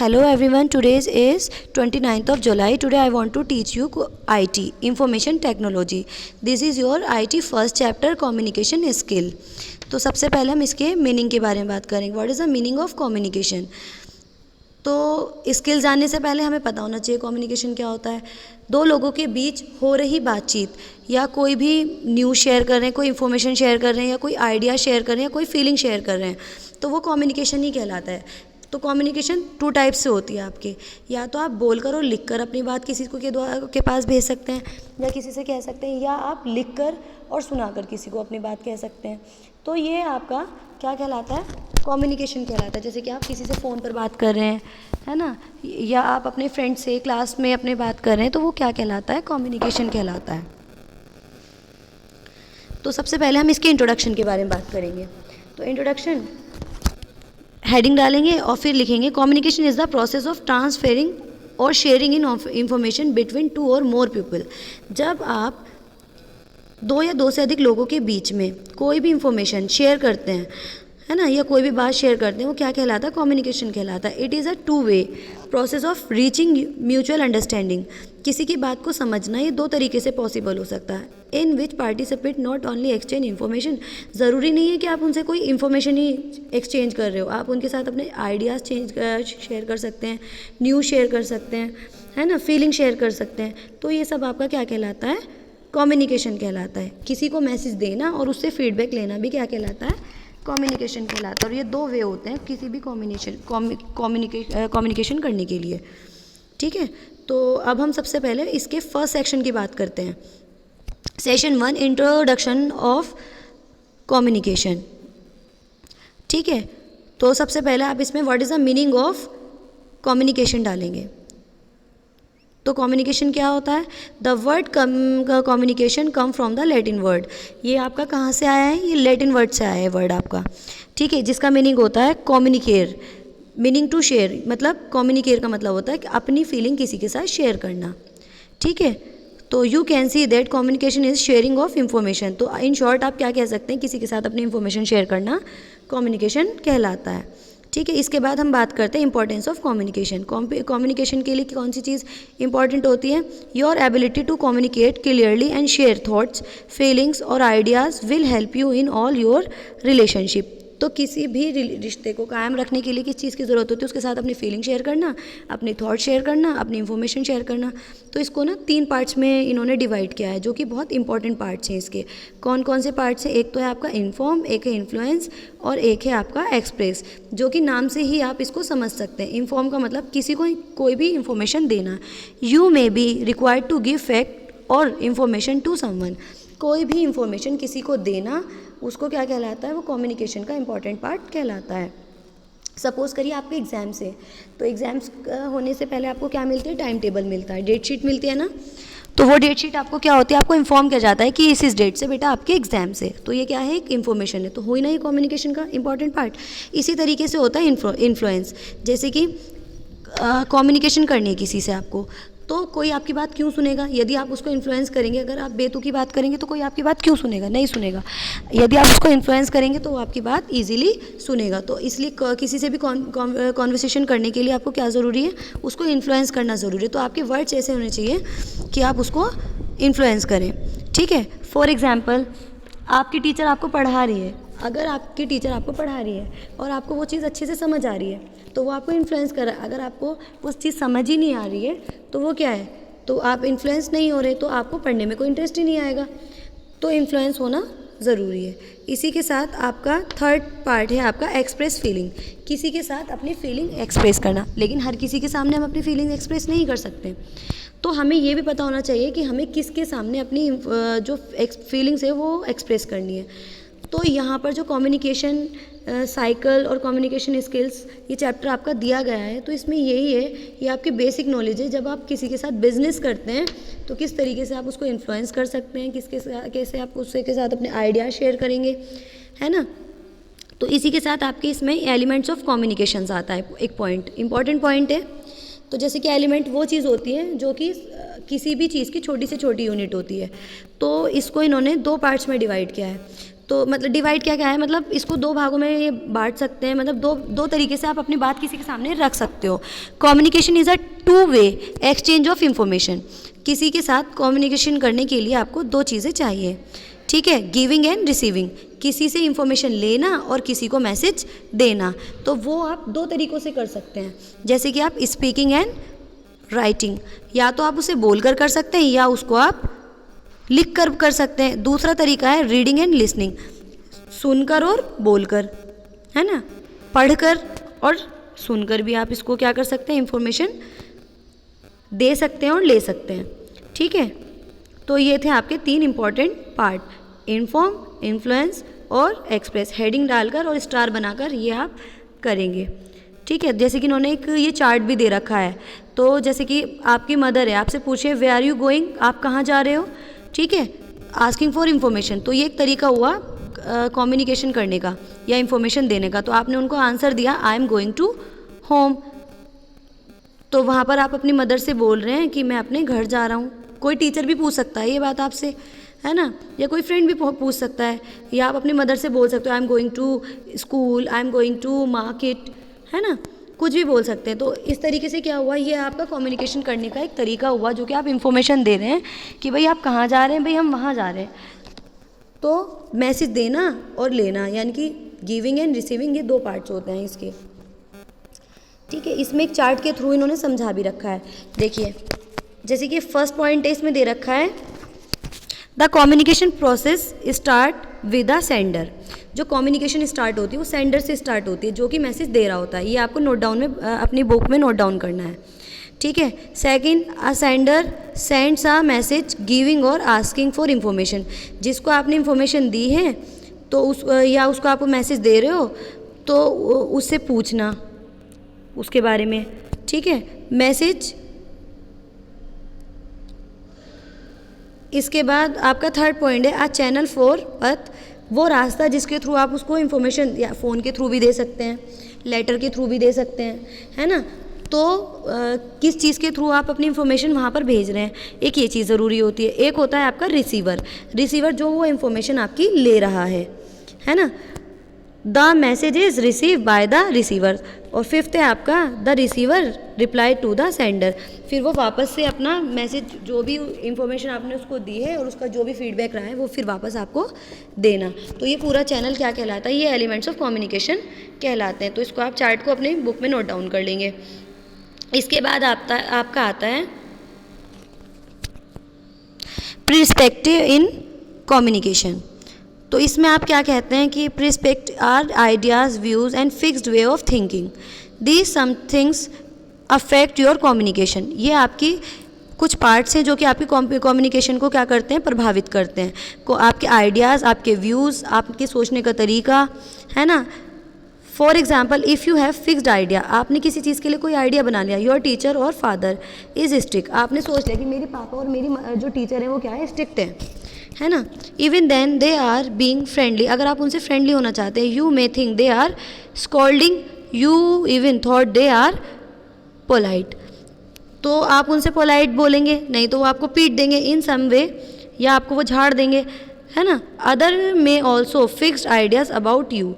Hello everyone, today is 29th of July. Today I want to teach you IT, Information Technology. This is your IT first chapter, Communication Skill. तो सबसे पहले हम इसके meaning के बारे में बात करेंगे. What is the meaning of communication. तो स्किल जानने से पहले हमें पता होना चाहिए कम्युनिकेशन क्या होता है. दो लोगों के बीच हो रही बातचीत या कोई भी न्यूज़ शेयर कर रहे हैं, कोई इन्फॉर्मेशन शेयर कर रहे हैं या कोई आइडिया शेयर कर रहे हैं या कोई फीलिंग शेयर कर रहे हैं, तो वो कम्युनिकेशन ही कहलाता है. तो कम्युनिकेशन 2 टाइप से होती है आपके. या तो आप बोलकर और लिखकर अपनी बात किसी को के पास भेज सकते हैं या किसी से कह सकते हैं, या आप लिखकर और सुनाकर किसी को अपनी बात कह सकते हैं. तो ये आपका क्या कहलाता है, कम्युनिकेशन कहलाता है. जैसे कि आप किसी से फ़ोन पर बात कर रहे हैं, है ना, या आप अपने फ्रेंड से क्लास में अपने बात कर रहे हैं, तो वो क्या कहलाता है, कम्युनिकेशन कहलाता है. तो सबसे पहले हम इसके इंट्रोडक्शन के बारे में बात करेंगे. तो इंट्रोडक्शन हेडिंग डालेंगे और फिर लिखेंगे communication is the process of transferring और शेयरिंग इन इंफॉर्मेशन बिटवीन 2 और मोर पीपल. जब आप 2 या 2 से अधिक लोगों के बीच में कोई भी इंफॉर्मेशन शेयर करते हैं, है ना, या कोई भी बात शेयर करते हैं, वो क्या कहलाता है, कम्युनिकेशन कहलाता है. It is a 2 way process of reaching mutual understanding. किसी की बात को समझना ये 2 तरीके से पॉसिबल हो सकता है. In which participate not only exchange information. ज़रूरी नहीं है कि आप उनसे कोई इन्फॉर्मेशन ही एक्सचेंज कर रहे हो, आप उनके साथ अपने आइडियाज़ शेयर कर सकते हैं, न्यूज़ शेयर कर सकते हैं, है ना, फीलिंग शेयर कर सकते हैं. तो ये सब आपका क्या कहलाता है, कम्युनिकेशन कहलाता है. किसी को मैसेज देना और उससे फीडबैक लेना भी क्या कहलाता है, कम्युनिकेशन कहलाता है. और ये 2 वे होते हैं किसी भी कम्युनिकेशन करने के लिए. ठीक है, तो अब हम सबसे पहले इसके फर्स्ट सेक्शन की बात करते हैं. Session 1, introduction of communication. ठीक है, तो सबसे पहले आप इसमें what is the meaning of communication डालेंगे. तो कम्युनिकेशन क्या होता है, the word communication come from the Latin word. ये आपका कहाँ से आया है, ये लैटिन वर्ड से आया है वर्ड आपका. ठीक है, जिसका मीनिंग होता है कम्युनिकेट, मीनिंग टू शेयर. मतलब कम्युनिकेट का मतलब होता है कि अपनी फीलिंग किसी के साथ शेयर करना. ठीक है, तो you can see that communication is sharing of information. तो इन शॉर्ट आप क्या कह सकते हैं, किसी के साथ अपनी इंफॉर्मेशन शेयर करना कम्युनिकेशन कहलाता है. ठीक है, इसके बाद हम बात करते हैं इंपॉर्टेंस ऑफ कम्युनिकेशन. कम्युनिकेशन के लिए कौन सी चीज़ इंपॉर्टेंट होती है, your ability to communicate clearly and share thoughts, feelings और ideas will help you in all your relationship. तो किसी भी रिश्ते को कायम रखने के लिए किस चीज़ की ज़रूरत होती है, उसके साथ अपनी फीलिंग शेयर करना, अपनी थॉट शेयर करना, अपनी इन्फॉर्मेशन शेयर करना. तो इसको ना 3 पार्ट्स में इन्होंने डिवाइड किया है, जो कि बहुत इंपॉर्टेंट पार्ट्स हैं इसके. कौन कौन से पार्ट्स हैं, एक तो है आपका इन्फॉर्म, एक है इन्फ्लुएंस और एक है आपका एक्सप्रेस, जो कि नाम से ही आप इसको समझ सकते हैं. इन्फॉर्म का मतलब किसी को कोई भी इंफॉर्मेशन देना. You may be required to give fact और इन्फॉर्मेशन टू समवन. कोई भी इंफॉर्मेशन किसी को देना, उसको क्या कहलाता है, वो कम्युनिकेशन का इंपॉर्टेंट पार्ट कहलाता है. सपोज़ करिए आपके एग्ज़ाम्स है, तो एग्ज़ाम्स होने से पहले आपको क्या मिलती है, टाइम टेबल मिलता है, डेट शीट मिलती है ना. तो वो डेट शीट आपको क्या होती है, आपको इन्फॉर्म किया जाता है कि इस डेट से बेटा आपके एग्जाम से. तो ये क्या है, एक इन्फॉर्मेशन है. तो हुई ना ये कम्युनिकेशन का इंपॉर्टेंट पार्ट. इसी तरीके से होता है इन्फ्लुएंस. जैसे कि कम्युनिकेशन करनी है किसी से आपको, तो कोई आपकी बात क्यों सुनेगा, यदि आप उसको इन्फ्लुएंस करेंगे. अगर आप बेतुकी बात करेंगे तो कोई आपकी बात क्यों सुनेगा, नहीं सुनेगा. यदि आप उसको इन्फ्लुएंस करेंगे तो वो आपकी बात इजीली सुनेगा. तो इसलिए किसी से भी कॉन्वर्सेशन करने के लिए आपको क्या ज़रूरी है, उसको इन्फ्लुएंस करना ज़रूरी है. तो आपके वर्ड्स ऐसे होने चाहिए कि आप उसको इन्फ्लुएंस करें. ठीक है, फॉर एग्ज़ाम्पल आपकी टीचर आपको पढ़ा रही है. अगर आपकी टीचर आपको पढ़ा रही है और आपको वो चीज़ अच्छे से समझ आ रही है, तो वो आपको इन्फ्लुएंस कर रहा है. अगर आपको वो चीज़ समझ ही नहीं आ रही है, तो वो क्या है, तो आप इन्फ्लुएंस नहीं हो रहे, तो आपको पढ़ने में कोई इंटरेस्ट ही नहीं आएगा. तो इन्फ्लुएंस होना ज़रूरी है. इसी के साथ आपका थर्ड पार्ट है आपका एक्सप्रेस फीलिंग. किसी के साथ अपनी फीलिंग एक्सप्रेस करना. लेकिन हर किसी के सामने हम अपनी फीलिंग एक्सप्रेस नहीं कर सकते. तो हमें ये भी पता होना चाहिए कि हमें किसके सामने अपनी जो फीलिंग्स है वो एक्सप्रेस करनी है. तो यहाँ पर जो कम्युनिकेशन साइकिल और कम्युनिकेशन स्किल्स ये चैप्टर आपका दिया गया है, तो इसमें यही है, ये आपकी बेसिक नॉलेज है. जब आप किसी के साथ बिजनेस करते हैं तो किस तरीके से आप उसको इन्फ्लुएंस कर सकते हैं, कैसे आप उसके के साथ अपने आइडिया शेयर करेंगे, है ना. तो इसी के साथ आपके इसमें एलिमेंट्स ऑफ कम्युनिकेशन आता है, एक पॉइंट, इंपॉर्टेंट पॉइंट है. तो जैसे कि एलिमेंट वो चीज़ होती है जो कि किसी भी चीज़ की छोटी से छोटी यूनिट होती है. तो इसको इन्होंने 2 पार्ट्स में डिवाइड किया है. तो मतलब डिवाइड क्या क्या है, मतलब इसको दो भागों में ये बांट सकते हैं, मतलब दो तरीके से आप अपनी बात किसी के सामने रख सकते हो। Communication is a two way exchange of information. किसी के साथ कम्युनिकेशन करने के लिए आपको दो चीज़ें चाहिए, ठीक है, गिविंग एंड रिसीविंग, किसी से इंफॉर्मेशन लेना और किसी को मैसेज देना। तो वो आप दो तरीक़ों से कर सकते हैं, जैसे कि आप स्पीकिंग एंड राइटिंग, या तो आप उसे बोलकर कर सकते हैं या उसको आप लिख कर सकते हैं। दूसरा तरीका है रीडिंग एंड लिसनिंग, सुनकर और बोलकर, है ना, पढ़कर और सुनकर भी आप इसको क्या कर सकते हैं, इंफॉर्मेशन दे सकते हैं और ले सकते हैं, ठीक है। तो ये थे आपके 3 इम्पॉर्टेंट पार्ट, इन्फॉर्म, इन्फ्लुएंस और एक्सप्रेस। हेडिंग डालकर और स्टार बनाकर ये आप करेंगे, ठीक है। जैसे कि इन्होंने एक ये चार्ट भी दे रखा है, तो जैसे कि आपकी मदर है, आपसे पूछे वे आर यू गोइंग, आप कहाँ जा रहे हो, ठीक है, आस्किंग फॉर इन्फॉर्मेशन, तो ये एक तरीका हुआ कम्युनिकेशन करने का या इन्फॉर्मेशन देने का। तो आपने उनको आंसर दिया I am going to home, तो वहाँ पर आप अपनी मदर से बोल रहे हैं कि मैं अपने घर जा रहा हूँ। कोई टीचर भी पूछ सकता है ये बात आपसे, है ना, या कोई फ्रेंड भी पूछ सकता है, या आप अपनी मदर से बोल सकते हो I am going to school, I am going to market, है ना, कुछ भी बोल सकते हैं। तो इस तरीके से क्या हुआ, ये आपका कम्युनिकेशन करने का एक तरीका हुआ, जो कि आप इन्फॉर्मेशन दे रहे हैं कि भाई आप कहाँ जा रहे हैं, भाई हम वहाँ जा रहे हैं। तो मैसेज देना और लेना, यानी कि गिविंग एंड रिसीविंग, ये 2 पार्ट्स होते हैं इसके, ठीक है। इसमें एक चार्ट के थ्रू इन्होंने समझा भी रखा है। देखिए जैसे कि फर्स्ट पॉइंट है, इसमें दे रखा है the communication process start with the sender. जो कम्युनिकेशन स्टार्ट होती है वो सेंडर से स्टार्ट होती है, जो कि मैसेज दे रहा होता है। ये आपको नोट डाउन में अपनी बुक में नोट डाउन करना है, ठीक है। Second, a sender sends a message giving और आस्किंग फॉर इंफॉर्मेशन। जिसको आपने इंफॉर्मेशन दी है तो या उसको आप मैसेज दे रहे हो तो उससे पूछना उसके बारे में, ठीक है। मैसेज, इसके बाद आपका थर्ड पॉइंट है अ चैनल फॉर अर्थ, वो रास्ता जिसके थ्रू आप उसको इन्फॉर्मेशन या फ़ोन के थ्रू भी दे सकते हैं, लेटर के थ्रू भी दे सकते हैं, है ना। तो किस चीज़ के थ्रू आप अपनी इन्फॉर्मेशन वहाँ पर भेज रहे हैं, एक ये चीज़ ज़रूरी होती है। एक होता है आपका रिसीवर, रिसीवर जो वो इन्फॉर्मेशन आपकी ले रहा है ना। The message is receive by the receiver. और फिफ्थ है आपका the receiver reply to the sender, फिर वो वापस से अपना मैसेज, जो भी इंफॉर्मेशन आपने उसको दी है और उसका जो भी फीडबैक रहा है वो फिर वापस आपको देना। तो ये पूरा चैनल क्या कहलाता है, ये एलिमेंट्स ऑफ कम्युनिकेशन कहलाते हैं। तो इसको आप चार्ट को अपनी बुक में नोट डाउन कर लेंगे। इसके बाद आपका आता है पर्सपेक्टिव इन कम्युनिकेशन। तो इसमें आप क्या कहते हैं कि perspective are ideas, views and fixed way of thinking, these some things affect your communication. ये आपकी कुछ पार्ट्स हैं जो कि आपकी कम्युनिकेशन को क्या करते हैं, प्रभावित करते हैं। को आपके आइडियाज़, आपके व्यूज़, आपके सोचने का तरीका, है ना। For example if you have fixed idea, आपने किसी चीज़ के लिए कोई आइडिया बना लिया। योर टीचर और फादर इज़ स्ट्रिक्ट, आपने सोच लिया कि मेरे पापा और मेरी जो टीचर हैं वो क्या है, स्ट्रिक्ट है ना। Even then they are being friendly, अगर आप उनसे फ्रेंडली होना चाहते हैं। You may think they are scolding you, even thought they are polite, तो आप उनसे पोलाइट बोलेंगे, नहीं तो वो आपको पीट देंगे इन सम वे, या आपको वो झाड़ देंगे, है ना। Other may also fixed ideas about you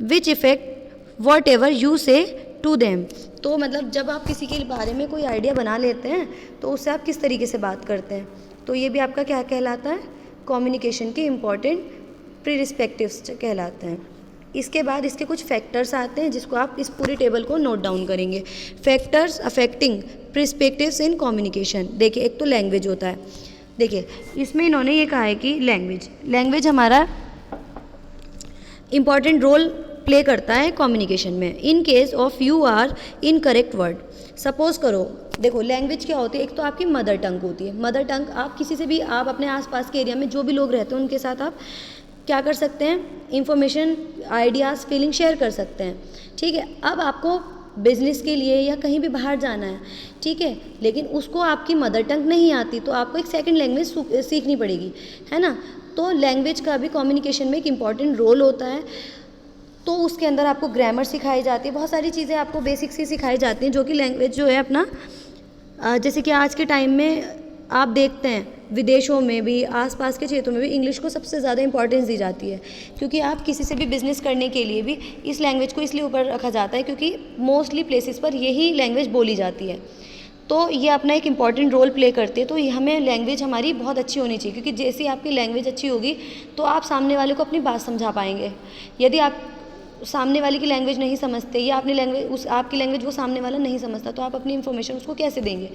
which effect what ever you से टू देम। तो मतलब जब आप किसी के बारे में कोई आइडिया बना लेते हैं तो उससे आप किस तरीके से बात करते हैं, तो ये भी आपका क्या कहलाता है, कम्युनिकेशन के इम्पॉर्टेंट पर्सपेक्टिव्स कहलाते हैं। इसके बाद इसके कुछ फैक्टर्स आते हैं जिसको आप इस पूरी टेबल को नोट डाउन करेंगे। Factors affecting perspectives in communication. देखिए एक तो लैंग्वेज होता है, देखिए इसमें इन्होंने ये कहा है कि लैंग्वेज हमारा इम्पॉर्टेंट रोल प्ले करता है कम्युनिकेशन में। In case of you are incorrect word, suppose करो, देखो लैंग्वेज क्या होती है, एक तो आपकी मदर टंग होती है। मदर टंग आप किसी से भी, आप अपने आसपास के एरिया में जो भी लोग रहते हैं उनके साथ आप क्या कर सकते हैं, इंफॉर्मेशन, आइडियाज़, फीलिंग शेयर कर सकते हैं, ठीक है। अब आपको बिजनेस के लिए या कहीं भी बाहर जाना है, ठीक है, लेकिन उसको आपकी मदर टंग नहीं आती, तो आपको एक सेकंड लैंग्वेज सीखनी पड़ेगी, है ना। तो लैंग्वेज का भी कम्युनिकेशन में एक इम्पॉर्टेंट रोल होता है। तो उसके अंदर आपको ग्रामर सिखाई जाती है, बहुत सारी चीज़ें आपको बेसिक से सिखाई जाती हैं, जो कि लैंग्वेज जो है अपना, जैसे कि आज के टाइम में आप देखते हैं विदेशों में भी, आसपास के क्षेत्रों में भी इंग्लिश को सबसे ज़्यादा इंपॉर्टेंस दी जाती है, क्योंकि आप किसी से भी बिज़नेस करने के लिए भी इस लैंग्वेज को इसलिए ऊपर रखा जाता है क्योंकि मोस्टली प्लेसेस पर यही लैंग्वेज बोली जाती है। तो ये अपना एक इम्पॉर्टेंट रोल प्ले करते हैं। तो ये हमें लैंग्वेज हमारी बहुत अच्छी होनी चाहिए, क्योंकि जैसे आपकी लैंग्वेज अच्छी होगी तो आप सामने वाले को अपनी बात समझा पाएंगे। यदि आप सामने वाले की लैंग्वेज नहीं समझते या अपनी लैंग्वेज आपकी लैंग्वेज वो सामने वाला नहीं समझता, तो आप अपनी इन्फॉर्मेशन उसको कैसे देंगे?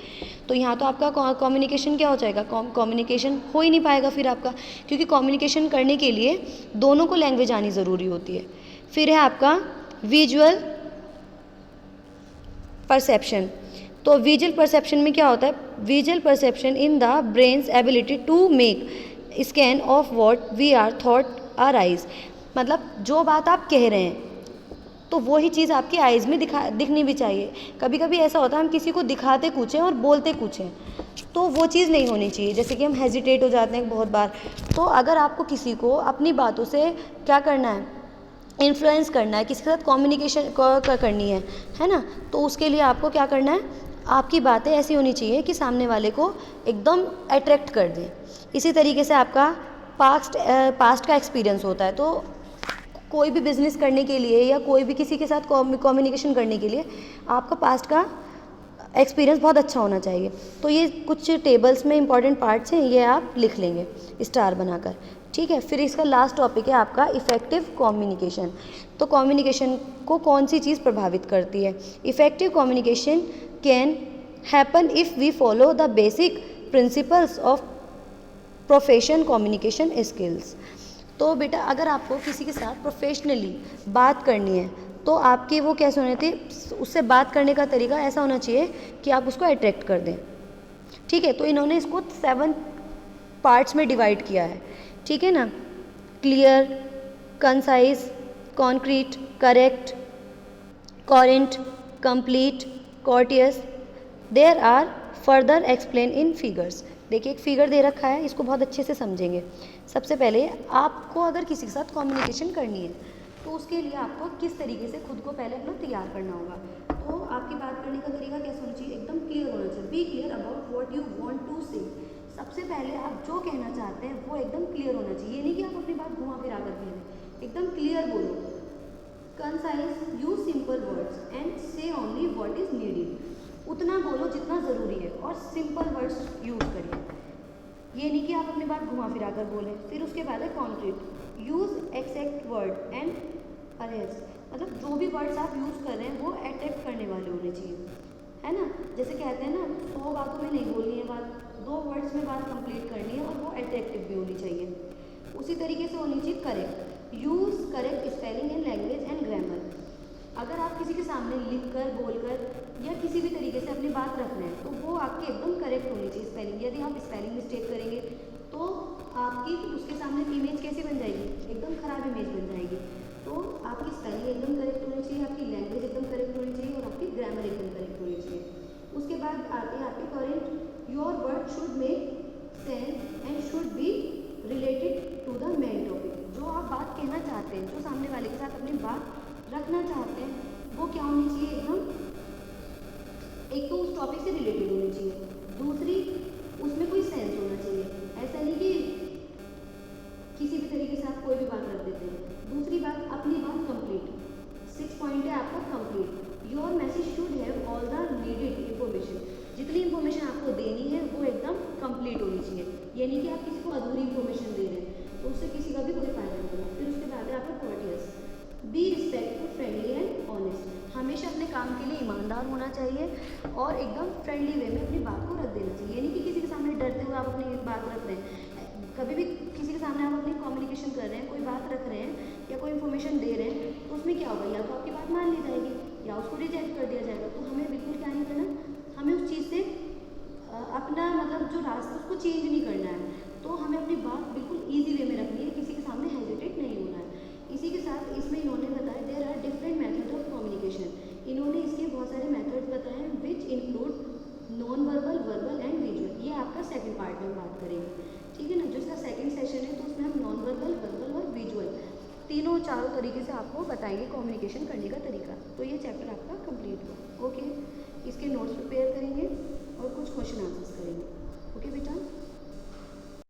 तो यहाँ तो आपका कम्युनिकेशन क्या हो जाएगा, कम्युनिकेशन हो ही नहीं पाएगा फिर आपका, क्योंकि कम्युनिकेशन करने के लिए दोनों को लैंग्वेज आनी ज़रूरी होती है। फिर है आपका विजुअल परसेप्शन। तो विजुअल परसेप्शन में क्या होता है? Visual perception in the brain's ability to make scan of what we are thought our eyes. मतलब जो बात आप कह रहे हैं तो वही चीज़ आपकी आइज़ में दिखनी भी चाहिए। कभी कभी ऐसा होता है हम किसी को दिखाते कुछ हैं और बोलते कुछ हैं, तो वो चीज़ नहीं होनी चाहिए। जैसे कि हम हेजिटेट हो जाते हैं बहुत बार। तो अगर आपको किसी को अपनी बातों से क्या करना है, इन्फ्लुएंस करना है, किसी के साथ कम्युनिकेशन करनी है ना, तो उसके लिए आपको क्या करना है, आपकी बातें ऐसी होनी चाहिए कि सामने वाले को एकदम अट्रैक्ट कर दें। इसी तरीके से आपका पास्ट का एक्सपीरियंस होता है। तो कोई भी बिज़नेस करने के लिए या कोई भी किसी के साथ कम्युनिकेशन करने के लिए आपका पास्ट का एक्सपीरियंस बहुत अच्छा होना चाहिए। तो ये कुछ टेबल्स में इंपॉर्टेंट पार्ट्स हैं, ये आप लिख लेंगे स्टार बनाकर, ठीक है। फिर इसका लास्ट टॉपिक है आपका इफ़ेक्टिव कम्युनिकेशन। तो कम्युनिकेशन को कौन सी चीज़ प्रभावित करती है? Effective communication can happen if we follow the basic principles of profession communication skills. तो बेटा अगर आपको किसी के साथ प्रोफेशनली बात करनी है तो आपके वो कैसे होने थे, उससे बात करने का तरीका ऐसा होना चाहिए कि आप उसको अट्रैक्ट कर दें, ठीक है। तो इन्होंने इसको 7 पार्ट्स में डिवाइड किया है, ठीक है ना। Clear, concise, concrete, correct, coherent, complete, courteous. There are further explain in figures. देखिए एक फिगर दे रखा है, इसको बहुत अच्छे से समझेंगे। सबसे पहले आपको अगर किसी के साथ कम्युनिकेशन करनी है तो उसके लिए आपको किस तरीके से खुद को पहले अपना तैयार करना होगा। तो आपकी बात करने का तरीका कैसा होना चाहिए? एकदम क्लियर होना चाहिए। Be clear about what you want to say. सबसे पहले आप जो कहना चाहते हैं वो एकदम क्लियर होना चाहिए। ये नहीं कि आप अपनी बात घुमा फिरा कर कह रहे, एकदम क्लियर बोलो। Concise, use simple words and से ओनली व्हाट इज नीडेड। उतना बोलो जितना ज़रूरी है और सिंपल वर्ड्स यूज़ करिए। ये नहीं कि आप अपनी बात घुमा फिरा कर बोलें। फिर उसके बाद है concrete, use exact word and arrays. मतलब जो भी वर्ड्स आप यूज़ कर रहे हैं वो अट्रैक्ट करने वाले होने चाहिए, है ना। जैसे कहते हैं ना 100 बातों में नहीं बोलनी है बात, 2 वर्ड्स में बात कंप्लीट करनी है और वो अट्रैक्टिव भी होनी चाहिए। उसी तरीके से होनी चाहिए correct, use correct spelling and language and grammar. अगर आप किसी के सामने लिख कर, बोल कर या किसी भी तरीके से अपनी बात रख रहे हैं तो वो आपकी एकदम करेक्ट होनी चाहिए स्पेलिंग। यदि आप स्पेलिंग मिस्टेक करेंगे तो आपकी उसके सामने इमेज कैसी बन जाएगी? एकदम ख़राब इमेज बन जाएगी। तो आपकी स्पेलिंग एकदम करेक्ट होनी चाहिए, आपकी लैंग्वेज एकदम करेक्ट होनी चाहिए और आपकी ग्रामर एकदम करेक्ट होनी चाहिए। उसके बाद आते हैं आपके current, your word should make sense and should be related to the main topic. जो आप बात कहना चाहते हैं, जो सामने वाले के साथ अपनी बात रखना चाहते हैं, वो क्या होनी चाहिए? एकदम एक तो उस टॉपिक से रिलेटेड होनी चाहिए, दूसरी उसमें कोई सेंस होना चाहिए। ऐसा नहीं कि किसी भी तरीके से आप कोई भी बात रख देते हैं। दूसरी बात, अपनी बात कंप्लीट। 6 पॉइंट है आपका complete. Your message should have all the needed information. जितनी इंफॉर्मेशन आपको देनी है वो एकदम कंप्लीट होनी चाहिए। ये नहीं कि आप किसी को अधूरी इंफॉर्मेशन दे रहे हैं तो उससे किसी का भी कोई फायदा नहीं होगा। फिर उसके बाद है आपका courteous, be respectful, friendly and honest. हमेशा अपने काम के लिए ईमानदार होना चाहिए और एकदम फ्रेंडली वे में अपनी बात को रख देना चाहिए। ये नहीं कि किसी के सामने डरते हुए आप अपनी बात रख रहे हैं। कभी भी किसी के सामने आप अपनी कम्युनिकेशन कर रहे हैं, कोई बात रख रहे हैं या कोई इन्फॉर्मेशन दे रहे हैं तो उसमें क्या होगा, या तो आपकी बात मान ली जाएगी या उसको रिजेक्ट कर दिया जाएगा। तो हमें बिल्कुल क्या नहीं करना, हमें उस चीज़ से अपना मतलब जो रास्ता उसको चेंज नहीं करना है। तो हमें अपनी बात बिल्कुल ईजी वे में रखनी है, किसी के सामने हेजिटेट नहीं होना है। इसी के साथ इसमें इन्होंने बताया there are different method of communication. इन्होंने इसके बहुत सारे मेथड्स बताए हैं which include non verbal, verbal and visual. ये आपका सेकंड पार्ट में बात करेंगे, ठीक है ना। जो इसका सेकंड सेशन है तो उसमें हम नॉन वर्बल, वर्बल और विजुअल तीनों चारों तरीके से आपको बताएंगे कम्युनिकेशन करने का तरीका। तो ये चैप्टर आपका कंप्लीट हुआ। ओके, इसके नोट्स प्रिपेयर करेंगे और कुछ क्वेश्चन आंसर्स करेंगे। ओके बेटा।